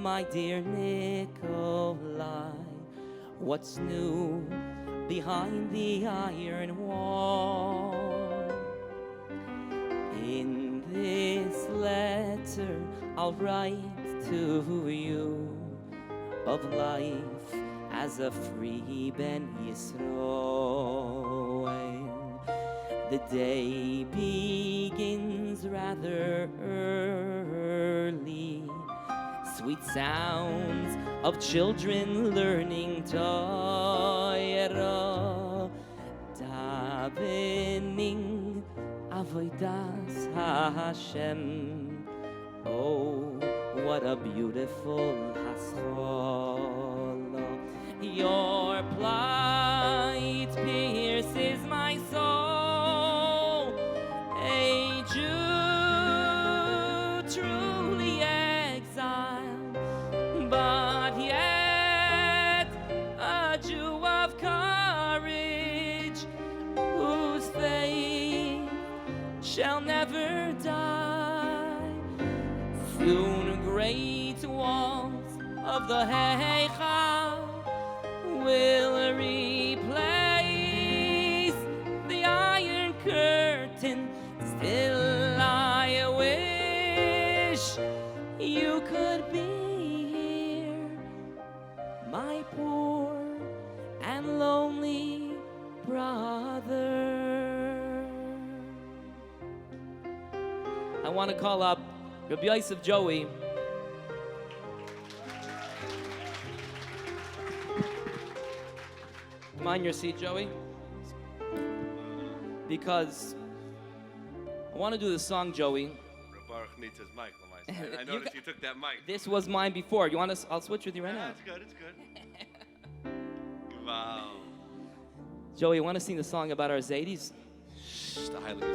my dear Nikolai, what's new behind the iron wall? In this letter I'll write to you of life as a free Ben Yisroel. The day begins rather early. Sweet sounds of children learning Torah, davening avodas Hashem. Oh, what a beautiful haschala. Your plight pierces my soul. A Jew truly exiled, but yet a Jew of courage, whose faith shall never die. Soon great walls of the Heichal will replace the iron curtain. Still I wish you could be here, my poor and lonely brother. I want to call up Rabbi Yosef Joey. Mind your seat, Joey, because I want to do the song, Joey. Baruch needs his mic. I noticed you took that mic. This was mine before. You want us? I'll switch with you right now. It's good. It's good. Wow. Joey, you want to sing the song about our Zaydis?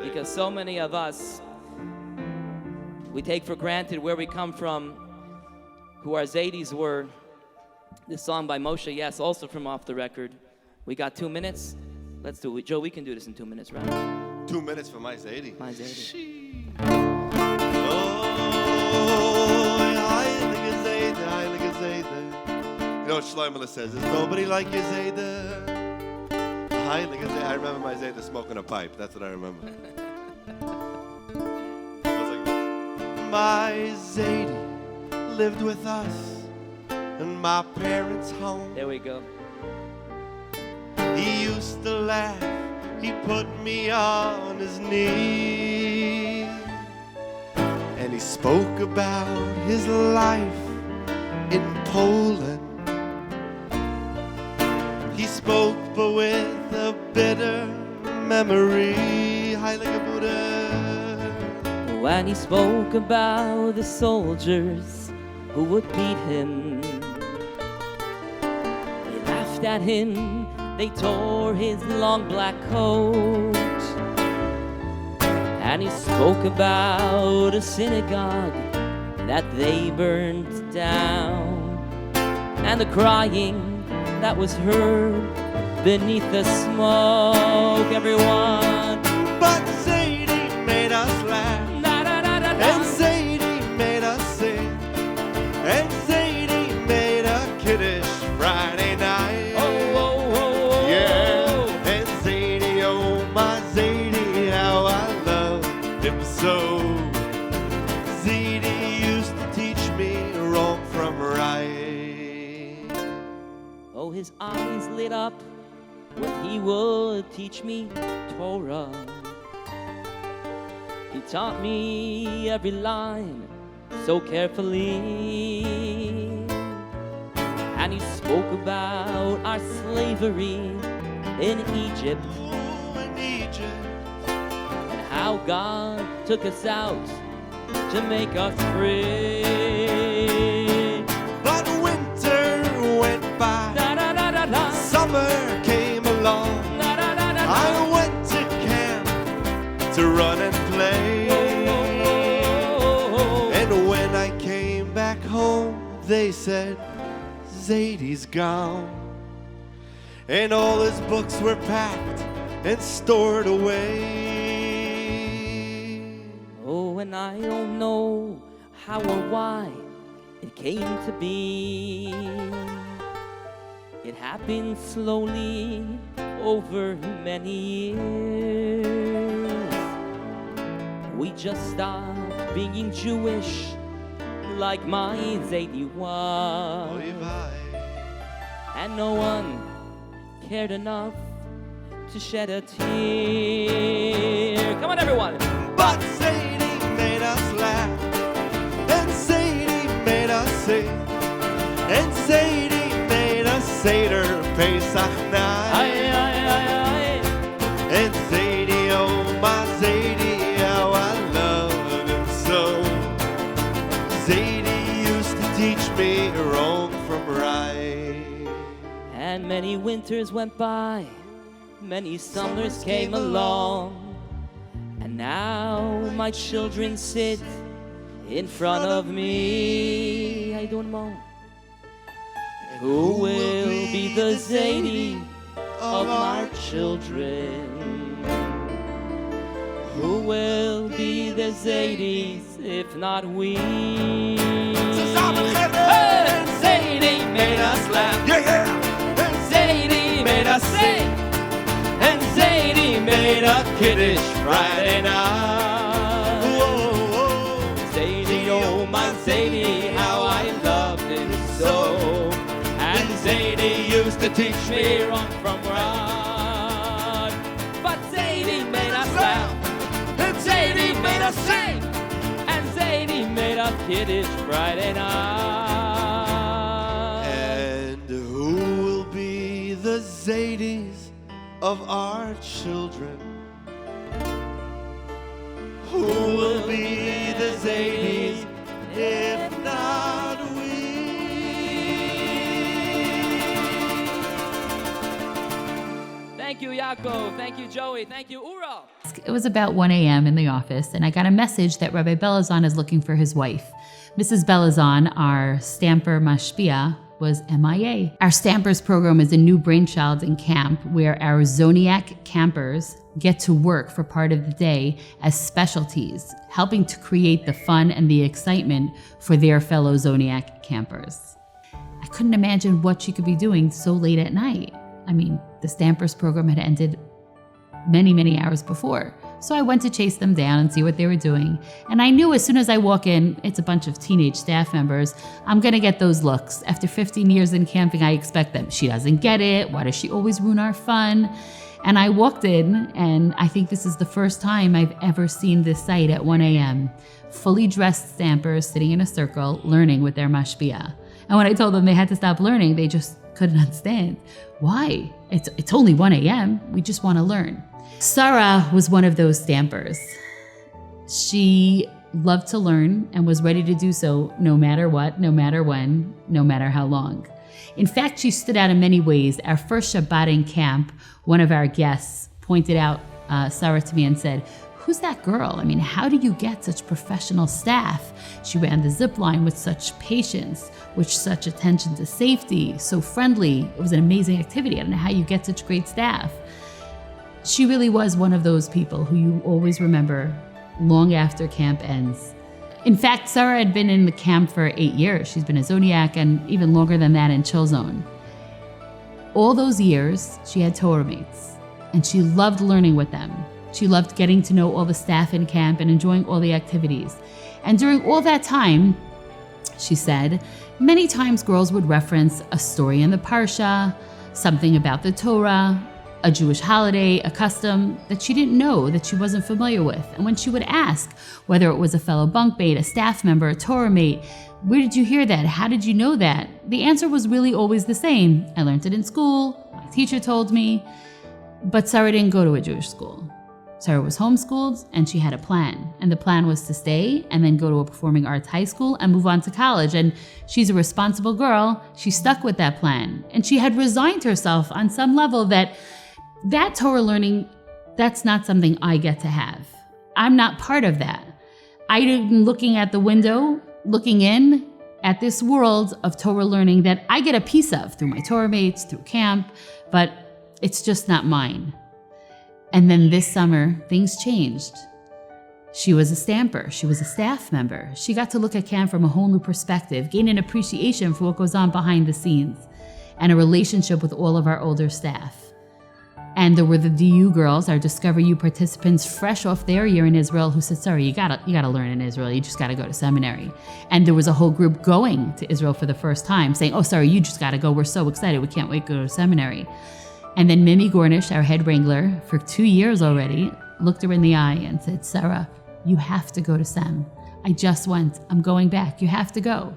Because so many of us, we take for granted where we come from, who our Zaydis were. This song by Moshe, yes, also from Off the Record. We got 2 minutes. Let's do it. Joe, we can do this in 2 minutes, right? 2 minutes for my Zaidi. My Zaidi. You know what Shlomo says? There's nobody like your Zayda. I remember my Zayda smoking a pipe. That's what I remember. My Zaidi lived with us in my parents' home. There we go. He used to laugh, he put me on his knee, and he spoke about his life in Poland. He spoke but with a bitter memory. Heilige Buddha. When he spoke about the soldiers who would beat him, they laughed at him. They tore his long black coat, and he spoke about a synagogue that they burned down, and the crying that was heard beneath the smoke. Everyone, but Zadie made us laugh, and Zadie made us sing, and Zadie made a Kiddush Friday night. So, Zadie used to teach me wrong from right. Oh, his eyes lit up when he would teach me Torah. He taught me every line so carefully, and he spoke about our slavery in Egypt. How God took us out to make us free. But winter went by, summer came along. I went to camp to run and play. And when I came back home, they said, Zadie's gone. And all his books were packed and stored away. And I don't know how or why it came to be. It happened slowly over many years. We just stopped being Jewish like my Zaidi was. And no one cared enough to shed a tear. Come on, everyone. But Sadie made us laugh, and Sadie made us sing, and Sadie made us Seder Pesach night. Aye, aye, aye, aye. And Sadie, oh my Sadie, how I love him so. Sadie used to teach me wrong from right. And many winters went by, many summers came along, and now my children sit in front of me. How you doing, Mo? Who will be the Zadie of our children? Who will be the Zadies if not we? And Zadie made us laugh, yeah. and Zadie made us sing, and Zadie made a Kiddush Friday night. Whoa, whoa. Zadie, oh my Zadie, how I loved him so. And Zadie used to teach me wrong from right. But Zadie made us laugh, and Zadie made us sing, and Zadie made a Kiddush Friday night. And who will be the Zadies of our children? Who will be the Zadies if not we? Thank you, Yaakov. Thank you, Joey. Thank you, Oorah. It was about 1 a.m. in the office, and I got a message that Rabbi Belazon is looking for his wife. Mrs. Belazon, our stamper mashpia, was MIA. Our Stampers program is a new brainchild in camp where our Zodiac campers get to work for part of the day as specialties, helping to create the fun and the excitement for their fellow Zodiac campers. I couldn't imagine what she could be doing so late at night. I mean, the Stampers program had ended many, many hours before. So I went to chase them down and see what they were doing. And I knew as soon as I walk in, it's a bunch of teenage staff members, I'm gonna get those looks. After 15 years in camping, I expect them. She doesn't get it. Why does she always ruin our fun? And I walked in, and I think this is the first time I've ever seen this site at 1 a.m. Fully dressed stampers sitting in a circle, learning with their mashpia. And when I told them they had to stop learning, they just couldn't understand. Why? It's only 1 a.m. We just want to learn. Sara was one of those stampers. She loved to learn and was ready to do so no matter what, no matter when, no matter how long. In fact, she stood out in many ways. Our first Shabbat in camp, one of our guests pointed out Sara to me and said, "Who's that girl? I mean, how do you get such professional staff? She ran the zip line with such patience, with such attention to safety, so friendly. It was an amazing activity. I don't know how you get such great staff." She really was one of those people who you always remember long after camp ends. In fact, Sara had been in the camp for 8 years. She's been a Zodiac and even longer than that in Chill Zone. All those years, she had Torah mates, and she loved learning with them. She loved getting to know all the staff in camp and enjoying all the activities. And during all that time, she said, many times girls would reference a story in the Parsha, something about the Torah, a Jewish holiday, a custom that she didn't know, that she wasn't familiar with. And when she would ask, whether it was a fellow bunkmate, a staff member, a Torah mate, where did you hear that? How did you know that? The answer was really always the same. I learned it in school. My teacher told me. But Sara didn't go to a Jewish school. Sara was homeschooled, and she had a plan. And the plan was to stay and then go to a performing arts high school and move on to college. And she's a responsible girl. She stuck with that plan. And she had resigned herself on some level that Torah learning, that's not something I get to have. I'm not part of that. I'm looking at the window, looking in at this world of Torah learning that I get a piece of through my Torah mates, through camp, but it's just not mine. And then this summer, things changed. She was a stamper. She was a staff member. She got to look at camp from a whole new perspective, gain an appreciation for what goes on behind the scenes, and a relationship with all of our older staff. And there were the DU girls, our Discover U participants, fresh off their year in Israel, who said, "Sorry, you gotta learn in Israel. You just gotta go to seminary." And there was a whole group going to Israel for the first time, saying, "Oh, sorry, you just gotta go. We're so excited. We can't wait to go to seminary." And then Mimi Gornish, our head wrangler, for 2 years already, looked her in the eye and said, "Sarah, you have to go to Sem. I just went. I'm going back. You have to go."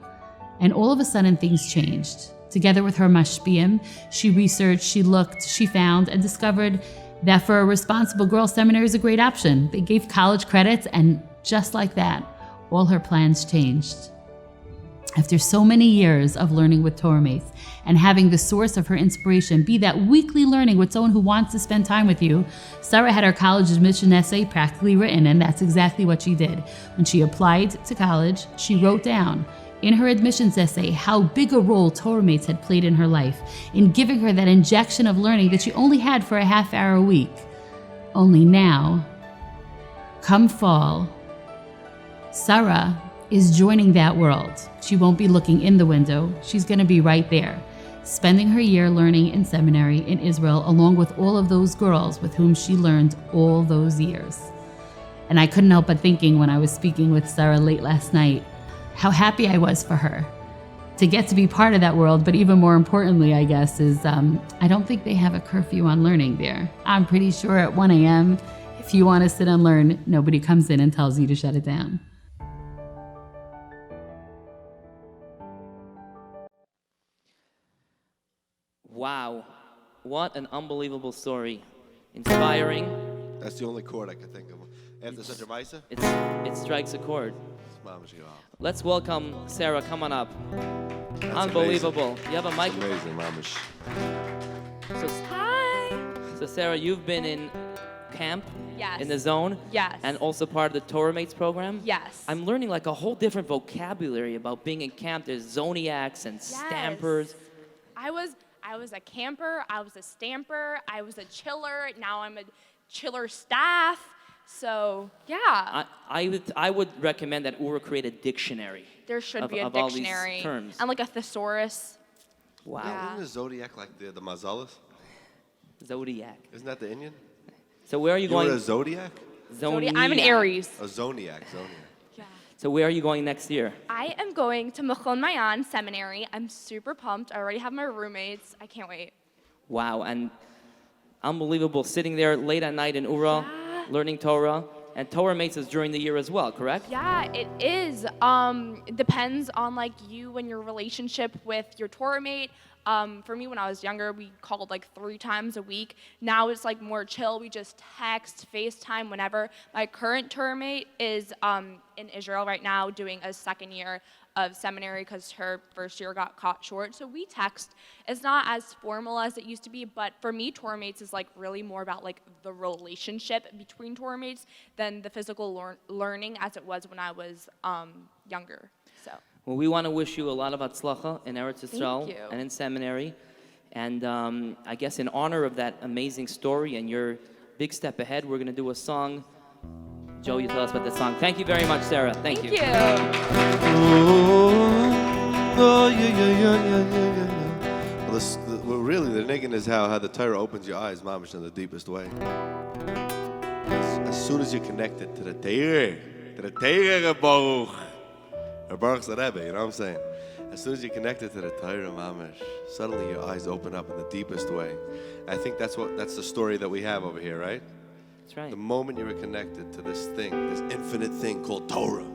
And all of a sudden, things changed. Together with her mashpiyim, she researched, she looked, she found, and discovered that for a responsible girl, seminary is a great option. They gave college credits, and just like that, all her plans changed. After so many years of learning with Torah mates and having the source of her inspiration be that weekly learning with someone who wants to spend time with you, Sarah had her college admission essay practically written, and that's exactly what she did. When she applied to college, she wrote down in her admissions essay how big a role Torah mates had played in her life, in giving her that injection of learning that she only had for a half hour a week. Only now, come fall, Sarah is joining that world. She won't be looking in the window. She's going to be right there, spending her year learning in seminary in Israel, along with all of those girls with whom she learned all those years. And I couldn't help but thinking when I was speaking with Sarah late last night, how happy I was for her to get to be part of that world. But even more importantly, I guess, is I don't think they have a curfew on learning there. I'm pretty sure at 1 a.m., if you want to sit and learn, nobody comes in and tells you to shut it down. Wow, what an unbelievable story. Inspiring. That's the only chord I could think of. After such a Maisa? It strikes a chord. Let's welcome Sarah. Come on up. That's unbelievable. Amazing. You have a mic? Amazing, Mamish. Hi. So Sarah, you've been in camp? Yes. In the zone? Yes. And also part of the Torah Mates program? Yes. I'm learning like a whole different vocabulary about being in camp. There's zoniacs and stampers. I was a camper, I was a stamper, I was a chiller, now I'm a chiller staff. So, yeah. I would recommend that Oorah create a dictionary. There should be a of all these dictionary. terms. And like a thesaurus. Wow. Yeah. Isn't the zodiac like the Mazalas? Zodiac. Isn't that the Indian? So where are you going? You're a zodiac? Zodiac. I'm an Aries. A zodiac. Yeah. So where are you going next year? I am going to Mechon Mayan Seminary. I'm super pumped. I already have my roommates. I can't wait. Wow, and unbelievable sitting there late at night in Oorah, learning Torah. And Torah Mates is during the year as well, correct? Yeah, it is. It depends on like you and your relationship with your Torah mate. For me, when I was younger, we called like 3 times a week. Now it's like more chill. We just text, FaceTime, whenever. My current Torah mate is in Israel right now doing a second year of seminary because her first year got caught short. So we text. It's not as formal as it used to be, but for me, Torah mates is like really more about like the relationship between Torah mates than the physical learning as it was when I was younger. So. Well, we want to wish you a lot of hatzlacha in Eretz Yisrael you. and in seminary. And I guess in honor of that amazing story and your big step ahead, we're going to do a song. Joe, you tell us about the song. Thank you very much, Sarah. Thank you. Oh, yeah. Well, really, the niggin is how the Torah opens your eyes, Mamish, in the deepest way. As soon as you're connected to the Torah, Baruch the Rebbe, you know what I'm saying? As soon as you're connected to the Torah, Mamish, suddenly your eyes open up in the deepest way. I think that's the story that we have over here, right? That's right. The moment you were connected to this thing, this infinite thing called Torah,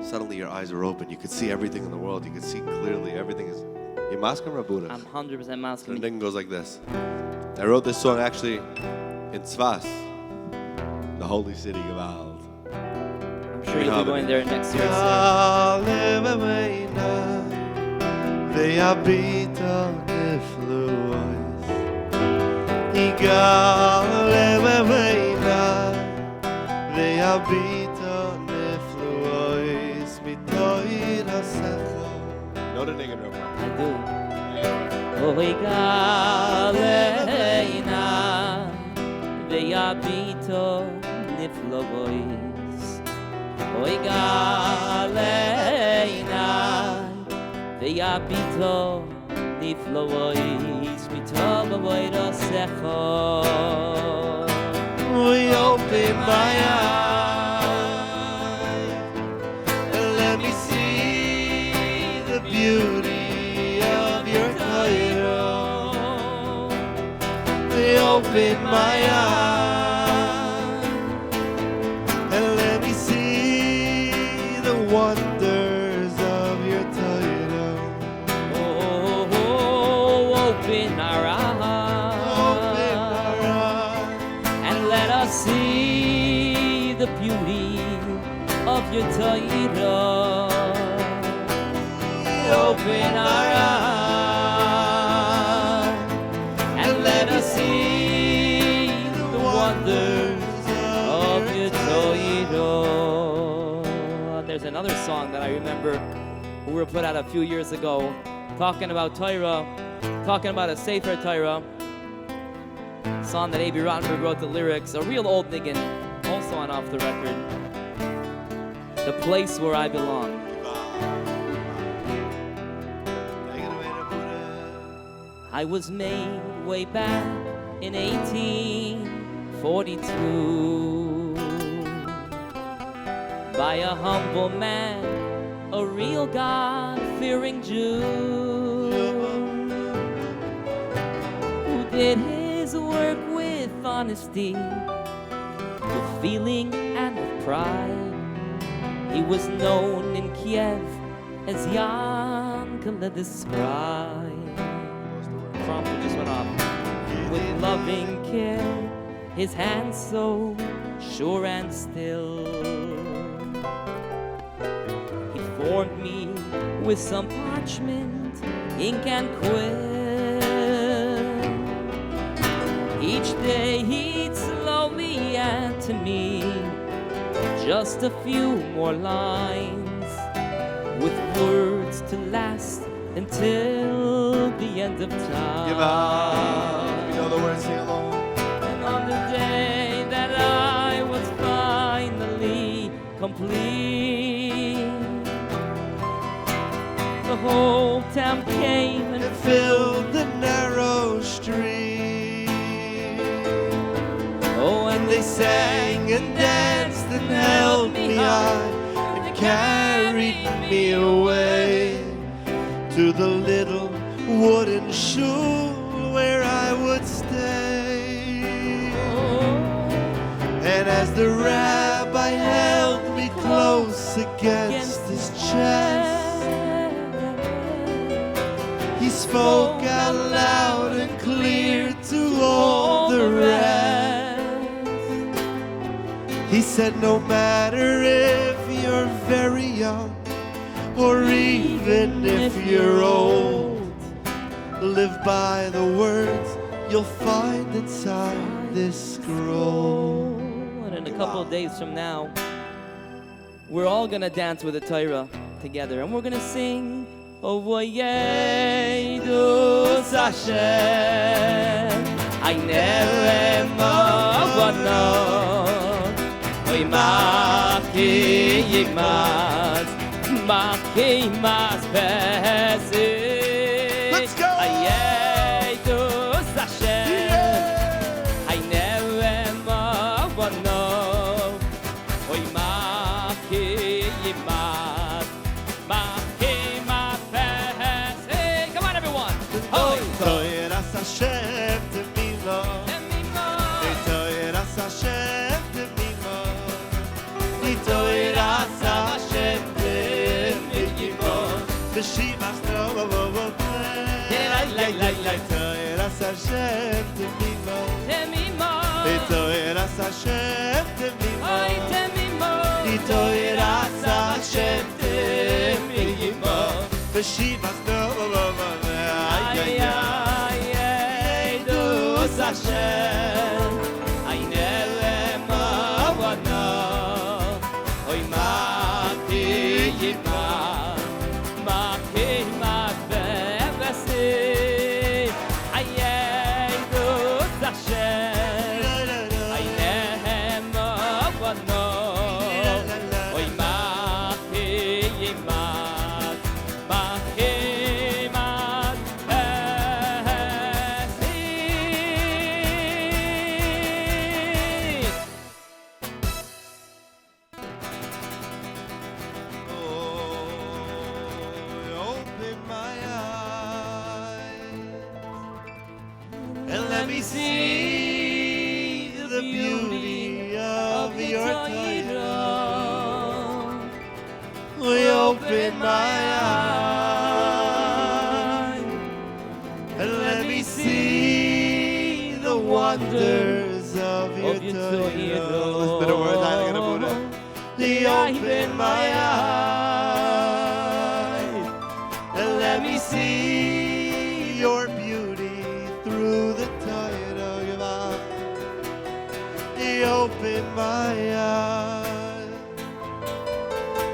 suddenly your eyes are open. You could see everything in the world. You could see clearly. Everything is... You maskim Rabuda? I'm 100% maskim. The thing goes like this. I wrote this song actually in Tzfas, the holy city of Al. I'm sure you'll be going there next year. Know the nigga, Rabbi? I do. Oigaleina veyabito niflovois Oy galeina Veyapito niflois Mitoboy rosecho We open my eyes and let me see the beauty of your Torah. We open my eyes and let me see the wonders of your Torah. Oh, open our eyes Open our eyes. and let us see the beauty of your Torah. Open our eyes and let us see the wonders of your Torah. There's another song that I remember we were put out a few years ago, talking about Torah, talking about a Sefer Torah. Song that A.B. Rottenberg wrote the lyrics, a real old niggin, also on Off the Record. The place where I belong. I was made way back in 1842 by a humble man, a real God-fearing Jew, who did his work with honesty, with feeling and with pride. He was known in Kiev as Yankele the Scribe. Prompter just went off. With loving care, his hands so sure and still, he formed me with some parchment, ink and quill. Each day he'd slowly add to me just a few more lines, with words to last until the end of time. Give out. You know the words, sing along. And on the day that I was finally complete, the whole town came and And filled the narrow street. oh, and They sang and danced and held me high and carried me away to the little wooden shul where I would stay. And as the rabbi held me close against his chest, he spoke out loud and clear to all the rest. He said, no matter if you're very young or even if you're old, live by the words you'll find inside this scroll. And in a couple of days from now, we're all gonna dance with the Torah together, and we're gonna sing Ovoyedu Hashem, I never Oy Maki Yimas, Maki Mas Pesi. Let's go! Ayedu Hashem, I never Oy Maki Yimas, Maki Mas Pesi. Come on, everyone! Holy Toyeras Hashem Temimo, Toyeras Hashem Temimo, Toyeras Hashem Temimo, Veshimas Novo, Toyeras Hashem Temimo, Toyeras Hashem Temimo, Toyeras Hashem Temimo, Veshimas Novo, Hashem, I never Oy Maki Yimas, Maki Mas Pesi. Ayedu Hashem, I never Oy see the beauty of your Torah. We open my eyes and let me see the wonders of your Torah. Listen to the words I'm going to put in. They open my eyes and let me see your beauty through the Torah. They open my eyes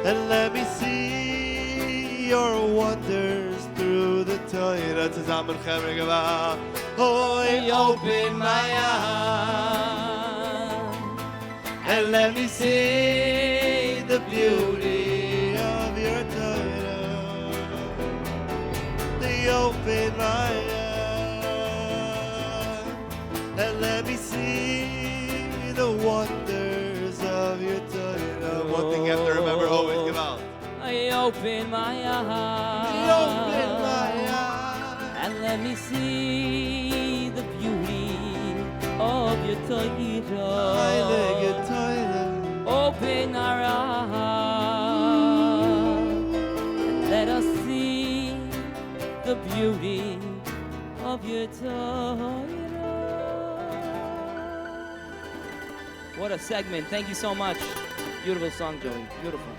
and let me see your wonders through the Torah. Oh, they open my eyes and let me see the beauty of your Torah. They open my eyes and let me see the wonders of your Torah. One thing you have to remember always, come out. I open my eyes. They open my eyes and let me see the beauty of your Torah. Open our eyes and let us see the beauty of your Torah. What a segment. Thank you so much. Beautiful song, Joey. Beautiful.